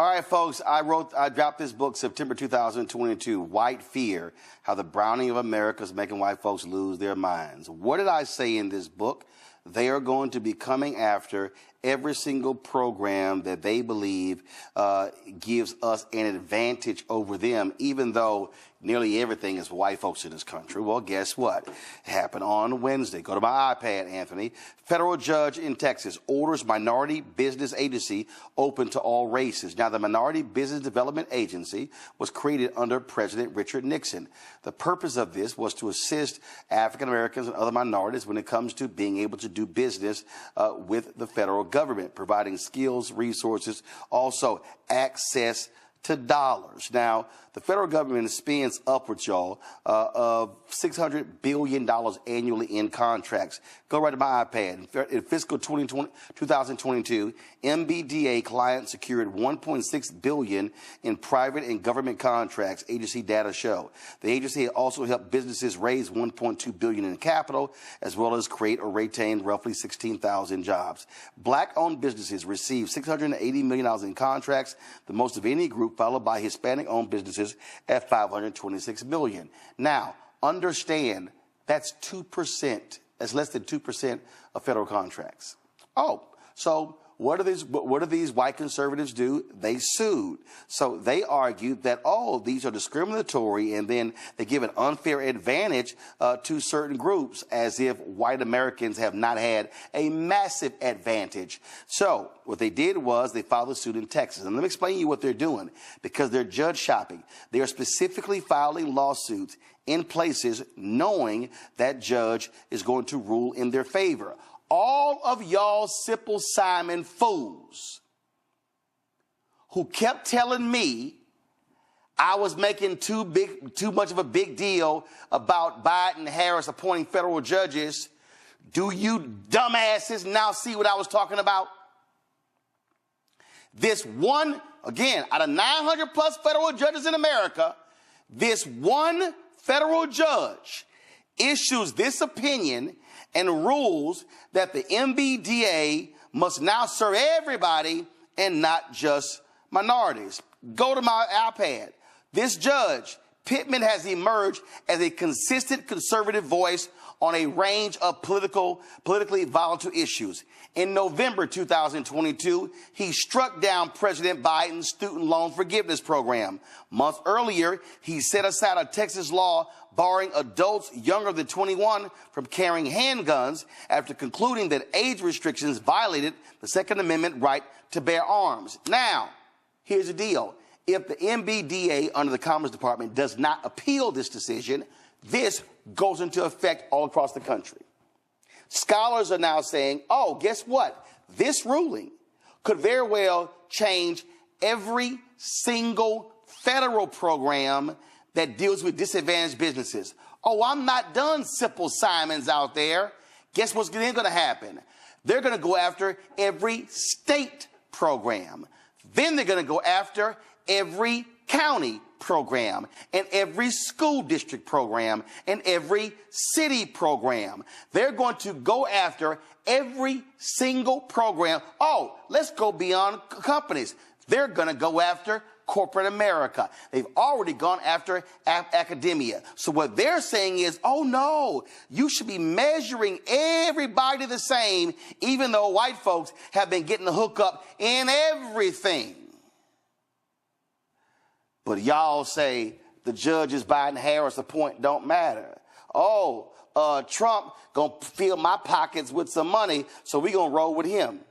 All right, folks, I dropped this book September 2022, White Fear, How the Browning of America is Making White Folks Lose Their Minds. What did I say in this book? They are going to be coming after every single program that they believe gives us an advantage over them, even though nearly everything is for white folks in this country. Well, guess what? It happened on Wednesday. Go to my iPad, Anthony. Federal judge in Texas orders minority business agency open to all races. Now, the Minority Business Development Agency was created under President Richard Nixon. The purpose of this was to assist African Americans and other minorities when it comes to being able to do business with the federal government, providing skills, resources, also access to dollars. Now, the federal government spends upwards, y'all, of $600 billion annually in contracts. Go right to my iPad. In fiscal 2022, MBDA clients secured $1.6 billion in private and government contracts, agency data show. The agency also helped businesses raise $1.2 billion in capital, as well as create or retain roughly 16,000 jobs. Black-owned businesses received $680 million in contracts, the most of any group, followed by Hispanic-owned businesses at $526 million. Now, understand that's 2%. That's less than 2% of federal contracts. Oh, so what do these white conservatives do? They sued. So they argued that, oh, these are discriminatory, and then they give an unfair advantage to certain groups, as if white Americans have not had a massive advantage. So what they did was they filed a suit in Texas. And let me explain to you what they're doing, because they're judge shopping. They are specifically filing lawsuits in places knowing that judge is going to rule in their favor. All of y'all Simple Simon fools who kept telling me I was making too much of a big deal about Biden and Harris appointing federal judges, do you dumbasses now see what I was talking about? This one, again, out of 900 plus federal judges in America, this one federal judge issues this opinion and rules that the MBDA must now serve everybody and not just minorities. Go to my iPad. This judge, Pittman, has emerged as a consistent conservative voice on a range of politically volatile issues. In November 2022, he struck down President Biden's student loan forgiveness program. Months earlier, he set aside a Texas law barring adults younger than 21 from carrying handguns after concluding that age restrictions violated the Second Amendment right to bear arms. Now, here's the deal. If the MBDA under the Commerce Department does not appeal this decision, this goes into effect all across the country. Scholars are now saying, oh, guess what? This ruling could very well change every single federal program that deals with disadvantaged businesses. Oh, I'm not done, Simple Simons out there. Guess what's then going to happen? They're going to go after every state program. Then they're going to go after every county program and every school district program and every city program. They're going to go after every single program. Oh, let's go beyond companies. They're going to go after corporate America. They've already gone after academia. So what they're saying is, oh no, you should be measuring everybody the same, even though white folks have been getting the hookup in everything. But y'all say the judges Biden Harris appoint don't matter. Oh, Trump gonna fill my pockets with some money, so we gonna roll with him.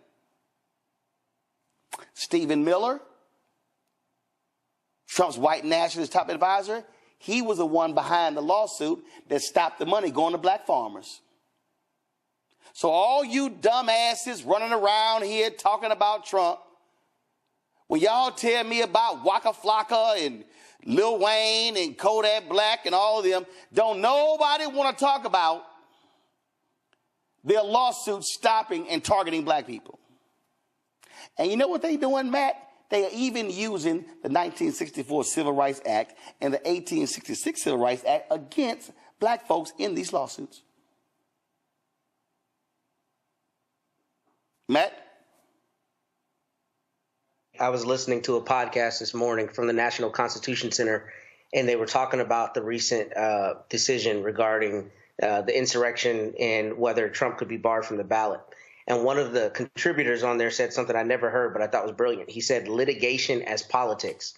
Stephen Miller, Trump's white nationalist top advisor, he was the one behind the lawsuit that stopped the money going to black farmers. So all you dumbasses running around here talking about Trump, when y'all tell me about Waka Flocka and Lil Wayne and Kodak Black and all of them, don't nobody want to talk about their lawsuits stopping and targeting black people. And you know what they doing, Matt? They are even using the 1964 Civil Rights Act and the 1866 Civil Rights Act against black folks in these lawsuits. Matt? I was listening to a podcast this morning from the National Constitution Center, and they were talking about the recent decision regarding the insurrection and whether Trump could be barred from the ballot. And one of the contributors on there said something I never heard, but I thought was brilliant. He said litigation as politics.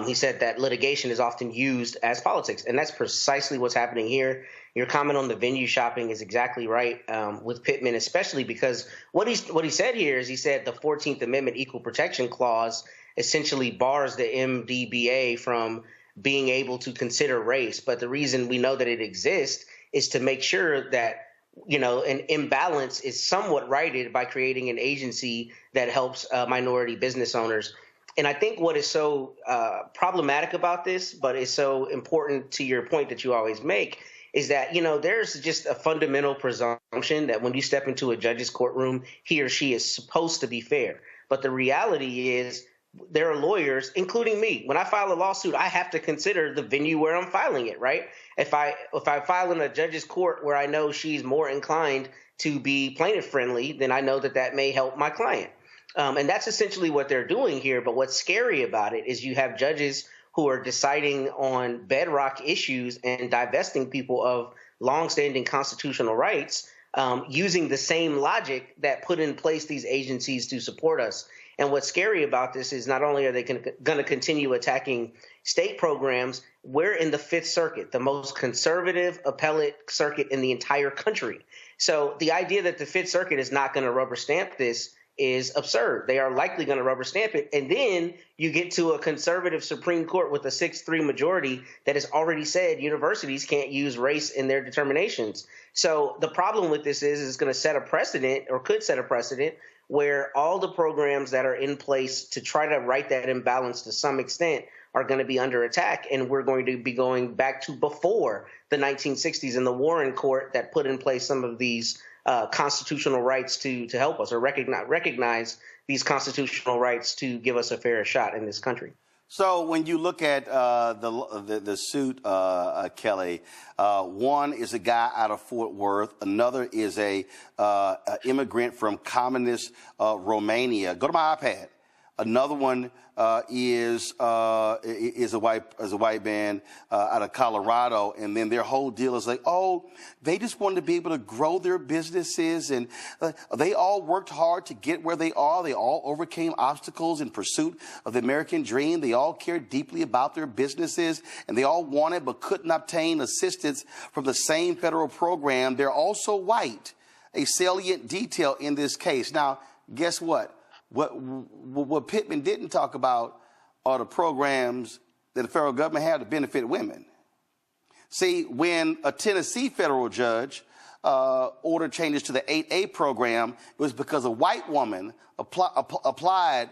He said that litigation is often used as politics, and that's precisely what's happening here. Your comment on the venue shopping is exactly right with Pittman, especially because what he said here is he said the 14th Amendment Equal Protection Clause essentially bars the MBDA from being able to consider race. But the reason we know that it exists is to make sure that an imbalance is somewhat righted by creating an agency that helps minority business owners. And I think what is so problematic about this, but is so important to your point that you always make, is that, there's just a fundamental presumption that when you step into a judge's courtroom, he or she is supposed to be fair. But the reality is there are lawyers, including me. When I file a lawsuit, I have to consider the venue where I'm filing it, right? If I file in a judge's court where I know she's more inclined to be plaintiff friendly, then I know that may help my client. And that's essentially what they're doing here. But what's scary about it is you have judges who are deciding on bedrock issues and divesting people of longstanding constitutional rights using the same logic that put in place these agencies to support us. And what's scary about this is not only are they going to continue attacking state programs, we're in the Fifth Circuit, the most conservative appellate circuit in the entire country. So the idea that the Fifth Circuit is not going to rubber stamp this is absurd. They are likely going to rubber stamp it. And then you get to a conservative Supreme Court with a 6-3 majority that has already said universities can't use race in their determinations. So the problem with this is it's going to set a precedent, or could set a precedent, where all the programs that are in place to try to right that imbalance to some extent are going to be under attack. And we're going to be going back to before the 1960s and the Warren Court that put in place some of these constitutional rights to help us, or recognize these constitutional rights to give us a fair shot in this country. So when you look at the suit, Kelly, one is a guy out of Fort Worth. Another is a immigrant from communist Romania. Go to my iPad. Another one is a white man out of Colorado, and then their whole deal is like, oh, they just wanted to be able to grow their businesses, and they all worked hard to get where they are. They all overcame obstacles in pursuit of the American dream. They all cared deeply about their businesses, and they all wanted but couldn't obtain assistance from the same federal program. They're also white, a salient detail in this case. Now, guess what? What Pittman didn't talk about are the programs that the federal government had to benefit women. See, when a Tennessee federal judge ordered changes to the 8A program, it was because a white woman applied.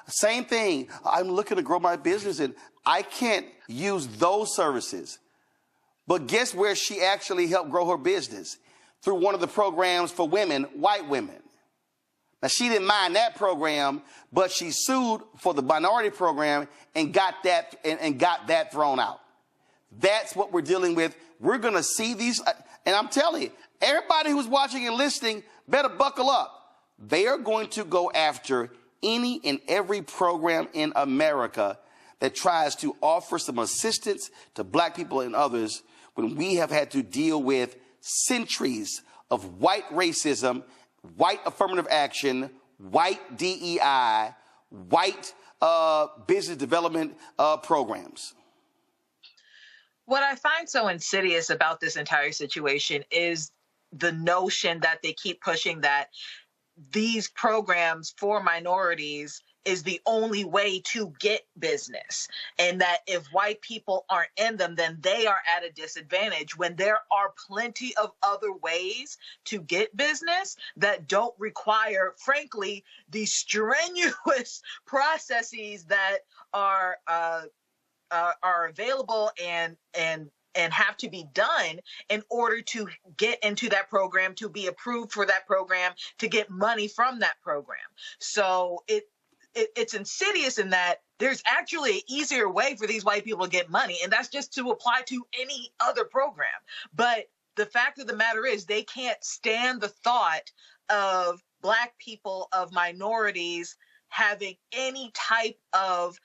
Same thing. I'm looking to grow my business, and I can't use those services. But guess where she actually helped grow her business? Through one of the programs for women, white women. Now, she didn't mind that program, but she sued for the minority program and got that thrown out. That's what we're dealing with. We're going to see these, and I'm telling you, everybody who's watching and listening better buckle up. They are going to go after any and every program in America that tries to offer some assistance to black people and others when we have had to deal with centuries of white racism, white affirmative action, white DEI, white business development programs. What I find so insidious about this entire situation is the notion that they keep pushing that these programs for minorities is the only way to get business, and that if white people aren't in them, then they are at a disadvantage, when there are plenty of other ways to get business that don't require, frankly, the strenuous processes that are available and have to be done in order to get into that program, to be approved for that program, to get money from that program. So it's insidious in that there's actually an easier way for these white people to get money, and that's just to apply to any other program. But the fact of the matter is they can't stand the thought of Black people, of minorities, having any type of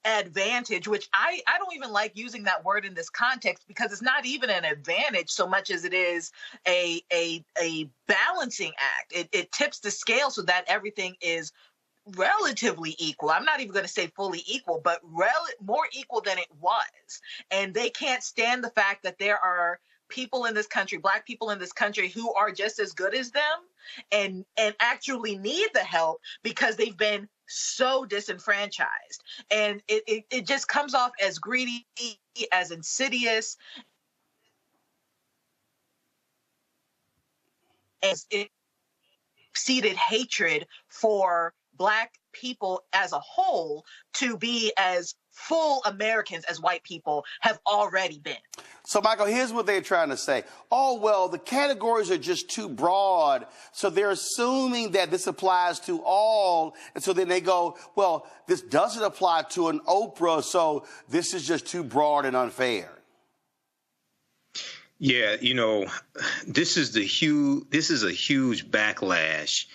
advantage, which I don't even like using that word in this context, because it's not even an advantage so much as it is a balancing act. It tips the scale so that everything is relatively equal. I'm not even going to say fully equal, but more equal than it was. And they can't stand the fact that there are people in this country, Black people in this country, who are just as good as them and actually need the help because they've been so disenfranchised. And it just comes off as greedy, as insidious, as seated hatred for Black people as a whole to be as full Americans as white people have already been. So, Michael, here's what they're trying to say. Oh, well, the categories are just too broad, so they're assuming that this applies to all, and so then they go, well, this doesn't apply to an Oprah, so this is just too broad and unfair. Yeah, this is a huge backlash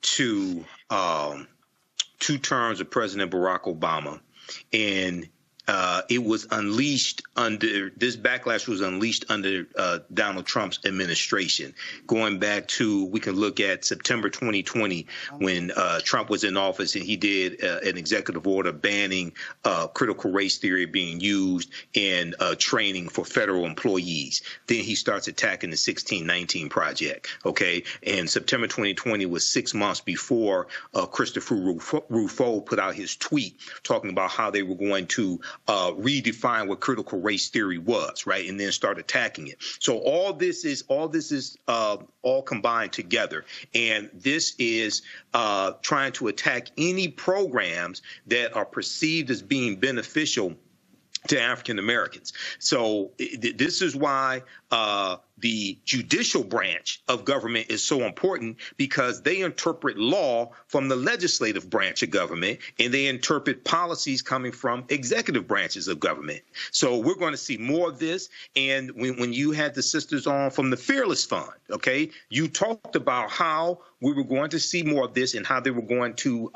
to 2 terms of President Barack Obama, and this backlash was unleashed under Donald Trump's administration. Going back to, we can look at September 2020 when Trump was in office, and he did an executive order banning critical race theory being used in training for federal employees. Then he starts attacking the 1619 Project. Okay, and September 2020 was 6 months before Christopher Rufo put out his tweet talking about how they were going to redefine what critical race theory was, right, and then start attacking it. So all this is all combined together, and this is trying to attack any programs that are perceived as being beneficial to African Americans. So this is why the judicial branch of government is so important, because they interpret law from the legislative branch of government, and they interpret policies coming from executive branches of government. So we're going to see more of this. And when you had the sisters on from the Fearless Fund, okay, you talked about how we were going to see more of this and how they were going to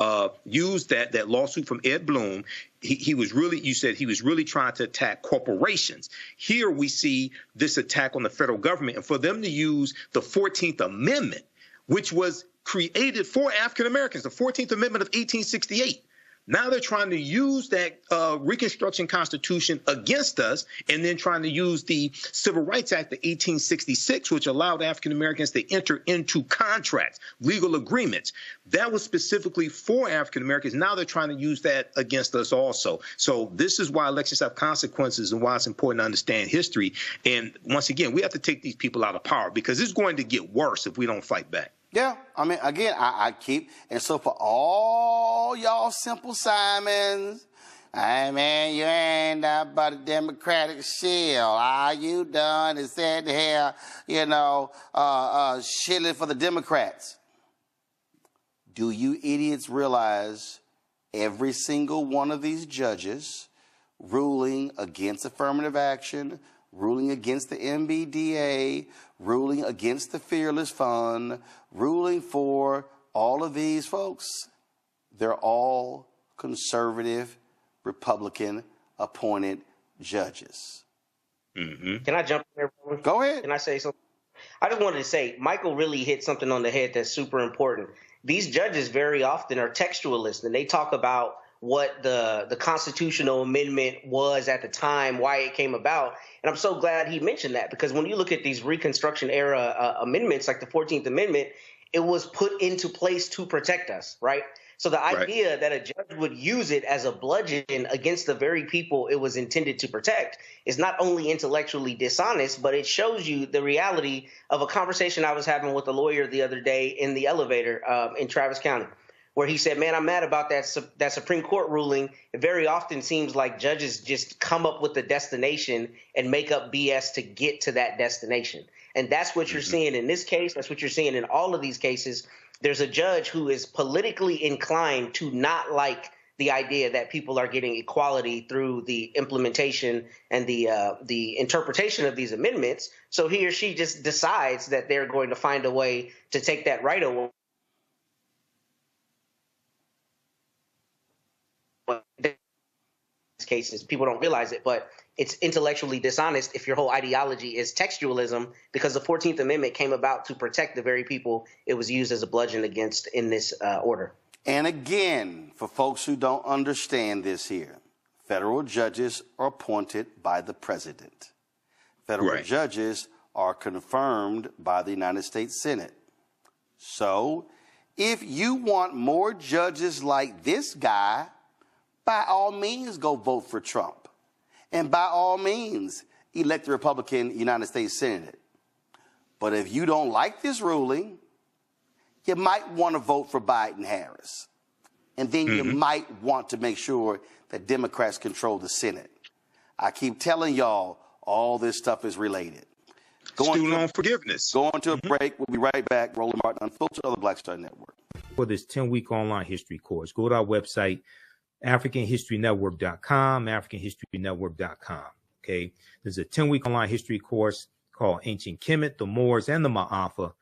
use that lawsuit from Ed Blum. You said he was really trying to attack corporations. Here we see this attack on the federal government, and for them to use the 14th Amendment, which was created for African Americans, the 14th Amendment of 1868. Now they're trying to use that Reconstruction Constitution against us, and then trying to use the Civil Rights Act of 1866, which allowed African Americans to enter into contracts, legal agreements. That was specifically for African Americans. Now they're trying to use that against us also. So this is why elections have consequences, and why it's important to understand history. And once again, we have to take these people out of power, because it's going to get worse if we don't fight back. Yeah, I mean, again, I keep, and so for all y'all Simple Simons, hey man, you ain't that but a Democratic shield. All you done is said here, shilling for the Democrats. Do you idiots realize every single one of these judges ruling against affirmative action, ruling against the MBDA, ruling against the Fearless Fund, ruling for all of these folks, they're all conservative, Republican appointed judges. Mm-hmm. Can I jump in there? Go ahead. Can I say something? I just wanted to say, Michael really hit something on the head that's super important. These judges very often are textualists, and they talk about what the constitutional amendment was at the time, why it came about. And I'm so glad he mentioned that, because when you look at these Reconstruction era amendments, like the 14th Amendment, it was put into place to protect us, right? So the idea that a judge would use it as a bludgeon against the very people it was intended to protect is not only intellectually dishonest, but it shows you the reality of a conversation I was having with a lawyer the other day in the elevator in Travis County, where he said, man, I'm mad about that Supreme Court ruling. It very often seems like judges just come up with the destination and make up BS to get to that destination. And that's what you're seeing in this case. That's what you're seeing in all of these cases. There's a judge who is politically inclined to not like the idea that people are getting equality through the implementation and the interpretation of these amendments. So he or she just decides that they're going to find a way to take that right away cases. People don't realize it, but it's intellectually dishonest if your whole ideology is textualism, because the 14th Amendment came about to protect the very people it was used as a bludgeon against in this order. And again, for folks who don't understand this here, federal judges are appointed by the president. Federal judges are confirmed by the United States Senate. So if you want more judges like this guy, by all means, go vote for Trump. And by all means, elect the Republican United States Senate. But if you don't like this ruling, you might want to vote for Biden-Harris. And then you might want to make sure that Democrats control the Senate. I keep telling y'all, all this stuff is related. Student loan forgiveness. Going to a break. We'll be right back. Roland Martin, Unfiltered, on the Black Star Network. For this 10-week online history course, go to our website, AfricanHistoryNetwork.com, AfricanHistoryNetwork.com. Okay, there's a 10-week online history course called Ancient Kemet, the Moors, and the Ma'afa,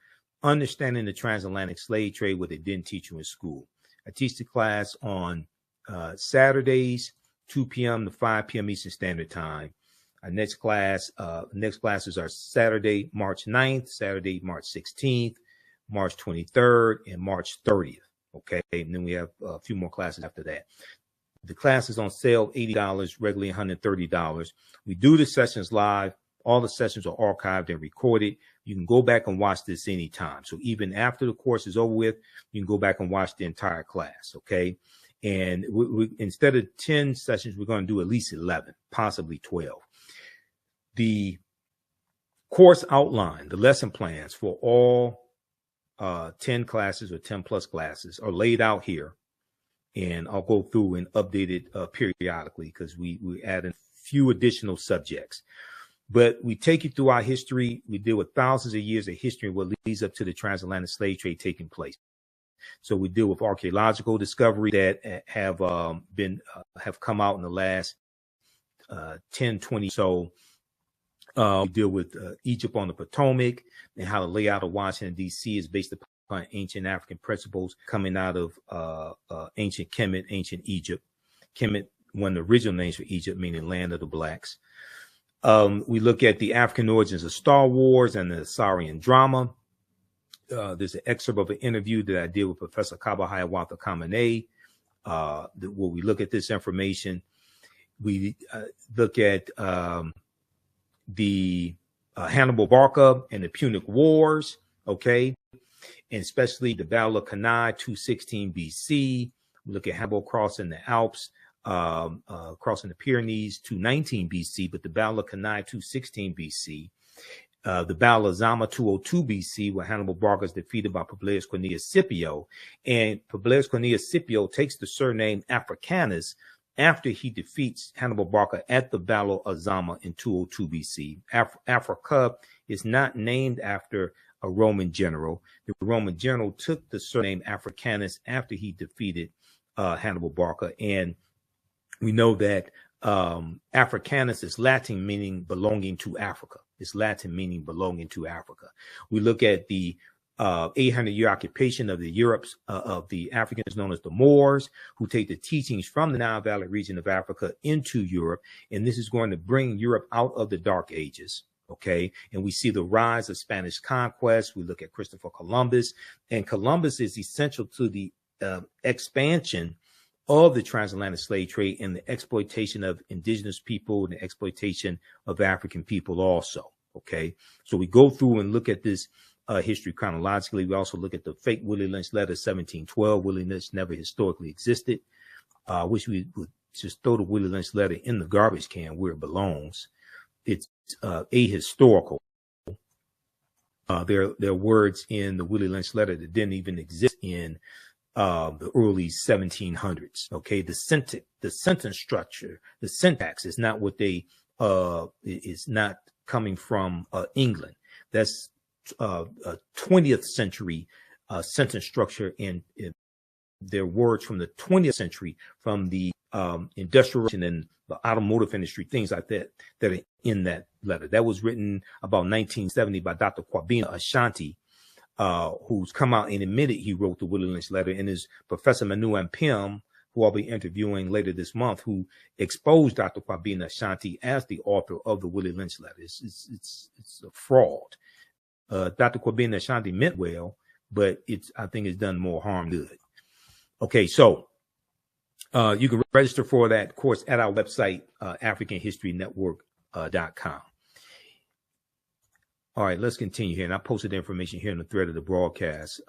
Understanding the Transatlantic Slave Trade, what they didn't teach you in school. I teach the class on Saturdays, 2 p.m. to 5 p.m. Eastern Standard Time. Our next classes are Saturday, March 9th, Saturday, March 16th, March 23rd, and March 30th. Okay, and then we have a few more classes after that. The class is on sale, $80, regularly $130. We do the sessions live. All the sessions are archived and recorded. You can go back and watch this anytime. So even after the course is over with, you can go back and watch the entire class, okay? And we instead of 10 sessions, we're going to do at least 11, possibly 12. The course outline, the lesson plans for all 10 classes or 10 plus classes are laid out here. And I'll go through and update it periodically because we add a few additional subjects. But we take you through our history. We deal with thousands of years of history and what leads up to the transatlantic slave trade taking place. So we deal with archaeological discovery that have come out in the last 10, 20. So we deal with Egypt on the Potomac and how the layout of Washington, D.C. is based upon ancient African principles coming out of ancient Kemet, ancient Egypt. Kemet, one of the original names for Egypt, meaning land of the blacks. We look at the African origins of Star Wars and the Assyrian drama. There's an excerpt of an interview that I did with Professor Kaba Hiawatha Kamene, where we look at this information. We look at the Hannibal Barca and the Punic Wars, okay, and especially the Battle of Cannae, 216 BC. We look at Hannibal crossing the Alps, crossing the Pyrenees, 219 BC, but the Battle of Cannae, 216 BC. The Battle of Zama, 202 BC, where Hannibal Barca is defeated by Publius Cornelius Scipio. And Publius Cornelius Scipio takes the surname Africanus after he defeats Hannibal Barca at the Battle of Zama in 202 BC. Africa is not named after a Roman general. The Roman general took the surname Africanus after he defeated Hannibal Barca. And we know that Africanus is Latin, meaning belonging to Africa. It's Latin, meaning belonging to Africa. We look at the 800-year occupation of the Europes, of the Africans known as the Moors, who take the teachings from the Nile Valley region of Africa into Europe. And this is going to bring Europe out of the Dark Ages. Okay. And we see the rise of Spanish conquest. We look at Christopher Columbus, and Columbus is essential to the expansion of the transatlantic slave trade and the exploitation of indigenous people and the exploitation of African people also. Okay. So we go through and look at this history chronologically. We also look at the fake Willie Lynch letter, 1712. Willie Lynch never historically existed. Wish we would just throw the Willie Lynch letter in the garbage can where it belongs. It's ahistorical. There are words in the Willie Lynch letter that didn't even exist in the early 1700s. Okay, the sentence structure, the syntax is not what they is not coming from England. That's a 20th century sentence structure, in their words from the 20th century, from the industrial and the automotive industry, things like that, that are in that letter. That was written about 1970 by Dr. Kwabena Ashanti, who's come out and admitted he wrote the Willie Lynch letter, and his Professor Manu Ampim, who I'll be interviewing later this month, who exposed Dr. Kwabena Ashanti as the author of the Willie Lynch letter. It's a fraud. Dr. Kwabena Ashanti meant well, but I think it's done more harm than good. Okay, so you can register for that course at our website, AfricanHistoryNetwork.com. All right, let's continue here. And I posted the information here in the thread of the broadcast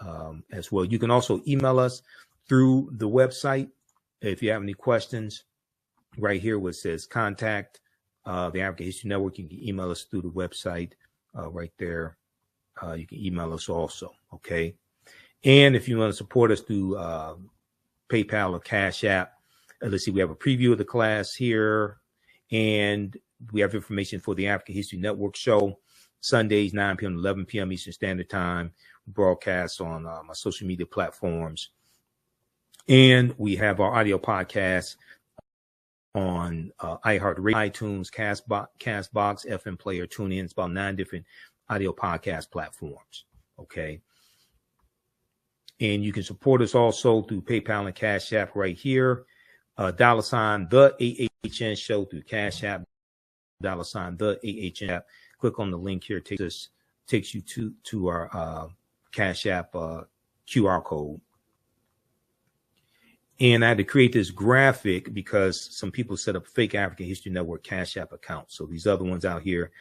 as well. You can also email us through the website if you have any questions. Right here where it says contact the African History Network, you can email us through the website right there. You can email us also, okay? And if you want to support us through PayPal or Cash App, let's see, we have a preview of the class here, and we have information for the African History Network show, Sundays, 9 p.m. to 11 p.m. Eastern Standard Time. We broadcast on my social media platforms. And we have our audio podcast on iHeartRadio, iTunes, Castbox, FM Player, TuneIn. It's about 9 different audio podcast platforms, okay? And you can support us also through PayPal and Cash App right here. $ the AHN show through Cash App, $ the AHN app. Click on the link here, takes you to our Cash App QR code. And I had to create this graphic because some people set up fake African History Network Cash App accounts. So these other ones out here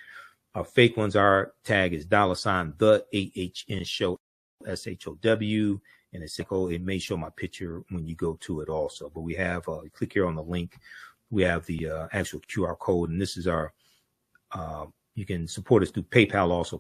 are fake ones. Our tag is $ the AHN show, SHOW, and it may show my picture when you go to it also. But we have, click here on the link. We have the actual QR code, and this is our, you can support us through PayPal also,